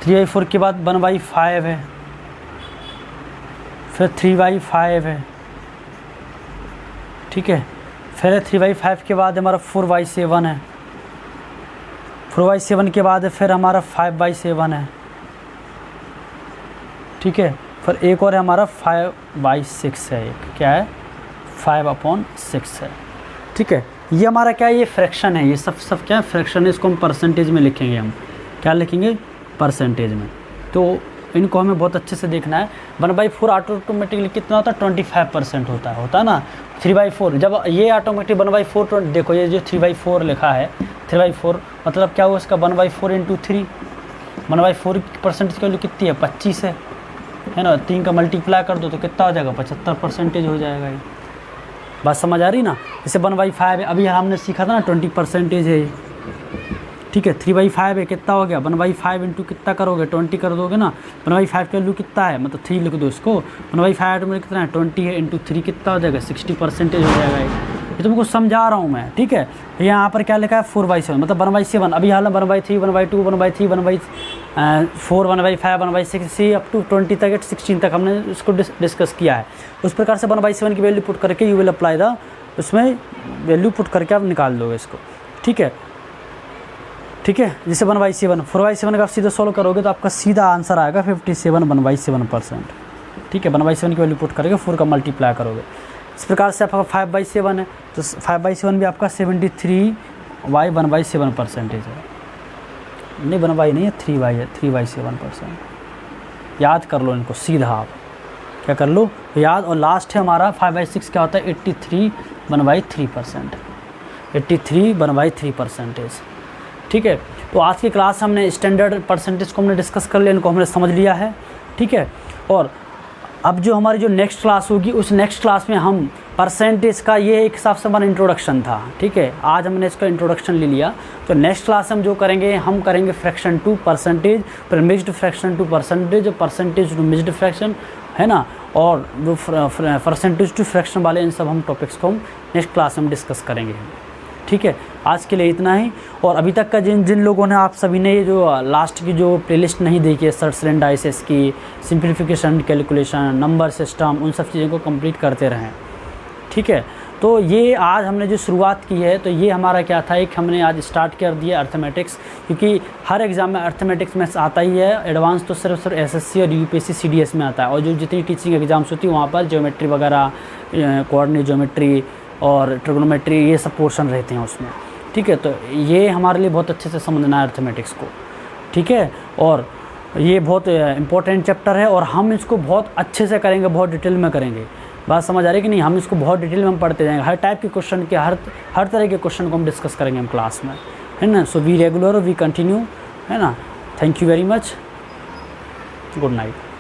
S1: 3/4 के बाद 1/5 है, फिर 3/5 है, ठीक है, फिर 3/5 के बाद हमारा 4/7 है, 4/7 के बाद फिर हमारा 5/7 है, ठीक है, फिर एक और है हमारा 5/6 है, एक क्या है 5/6 है, ठीक है। ये हमारा क्या है, ये फ्रैक्शन है, ये सब क्या है फ्रैक्शन है। इसको हम परसेंटेज में लिखेंगे, हम क्या लिखेंगे परसेंटेज में। तो इनको हमें बहुत अच्छे से देखना है। 1/4 ऑटोमेटिकली कितना होता है 25% होता है ना। 3/4 जब ये ऑटोमेटिक 1/4 देखो, ये जो 3/4 लिखा है 3/4 मतलब क्या हुआ इसका 1/4 इंटू 3, 1/4 की परसेंटेज की वैल्यू कितनी है 25 है ना। 3 का मल्टीप्लाई कर दो तो कितना हो जाएगा 75% हो जाएगा। ये बात समझ आ रही ना। जैसे 1/5 है, अभी हमने सीखा था ना 20% है, ठीक है। 3/5 है, कितना हो गया 1/5 इंटू कितना करोगे 20 कर दोगे ना। 1/5 की वैल्यू कितना है, मतलब 3 लिख दो इसको। 1/5 में कितना है 20 है, इंटू 3 कितना हो जाएगा 60% हो जाएगा। ये तुमको समझा रहा हूँ मैं, ठीक है। यहाँ पर क्या लिखा है 4/7 मतलब 1/7। अभी हाल 1/3 1/2 1/3 1/4 1/5 1/6 अप टू 20 तक 16 तक हमने इसको डिस्कस किया है। उस प्रकार से 1/7 की वैल्यू पुट करके यू विल अप्लाई द, उसमें वैल्यू पुट करके आप निकाल दोगे इसको, ठीक है, ठीक है। जैसे 1/7 4/7 का आप सीधा सॉल्व करोगे तो आपका सीधा आंसर आएगा 57 1/7%, ठीक है। 1/7 की वैल्यू पुट करके 4 का मल्टीप्लाई करोगे। इस प्रकार से आपका 5/7 है तो 5/7 भी आपका 73/1/7% है। नहीं 1/, नहीं है 3/, है 3/7%। याद कर लो इनको सीधा, आप क्या कर लो याद। और लास्ट है हमारा 5/6 क्या होता है 83/1/3%, 83/1/3%, ठीक है। तो आज की क्लास हमने स्टैंडर्ड परसेंटेज को हमने डिस्कस कर लिया, इनको हमने समझ लिया है, ठीक है। और अब जो हमारी जो नेक्स्ट क्लास होगी उस नेक्स्ट क्लास में हम परसेंटेज का, ये एक हिसाब से हमारा इंट्रोडक्शन था, ठीक है। आज हमने इसका इंट्रोडक्शन ले लिया। तो नेक्स्ट क्लास हम जो करेंगे, हम करेंगे फ्रैक्शन टू परसेंटेज, फिर mixed fraction to percentage, percentage to mixed fraction, है ना। और जो परसेंटेज टू फ्रैक्शन वाले इन सब हम टॉपिक्स को हम नेक्स्ट क्लास में डिस्कस करेंगे, ठीक है, आज के लिए इतना ही। और अभी तक का जिन लोगों ने, आप सभी ने ये जो लास्ट की जो प्लेलिस्ट नहीं देखी है, सर्च एंड डाइसेस की, सिंप्लीफिकेशन, कैलकुलेशन, नंबर सिस्टम, उन सब चीज़ों को कंप्लीट करते रहें, ठीक है। तो ये आज हमने जो शुरुआत की है, तो ये हमारा क्या था, एक हमने आज स्टार्ट कर दिया अर्थमेटिक्स, क्योंकि हर एग्ज़ाम में अर्थमेटिक्स मैथ्स आता ही है। एडवांस तो सिर्फ एसएससी और यूपीएससी सीडीएस में आता है, और जो जितनी टीचिंग एग्ज़ाम्स होती है वहाँ पर ज्योमेट्री वगैरह, कोऑर्डिनेट ज्योमेट्री और ट्रिग्नोमेट्री, ये सब पोर्शन रहते हैं उसमें, ठीक है। तो ये हमारे लिए बहुत अच्छे से समझना है अर्थमेटिक्स को, ठीक है। और ये बहुत इंपॉर्टेंट चैप्टर है, और हम इसको बहुत अच्छे से करेंगे, बहुत डिटेल में करेंगे। बात समझ आ रही है कि नहीं? हम इसको बहुत डिटेल में हम पढ़ते जाएंगे, हर टाइप के क्वेश्चन के, हर तरह के क्वेश्चन को हम डिस्कस करेंगे हम क्लास में, है ना। So we regular, we continue, है ना। Thank you very much, good night.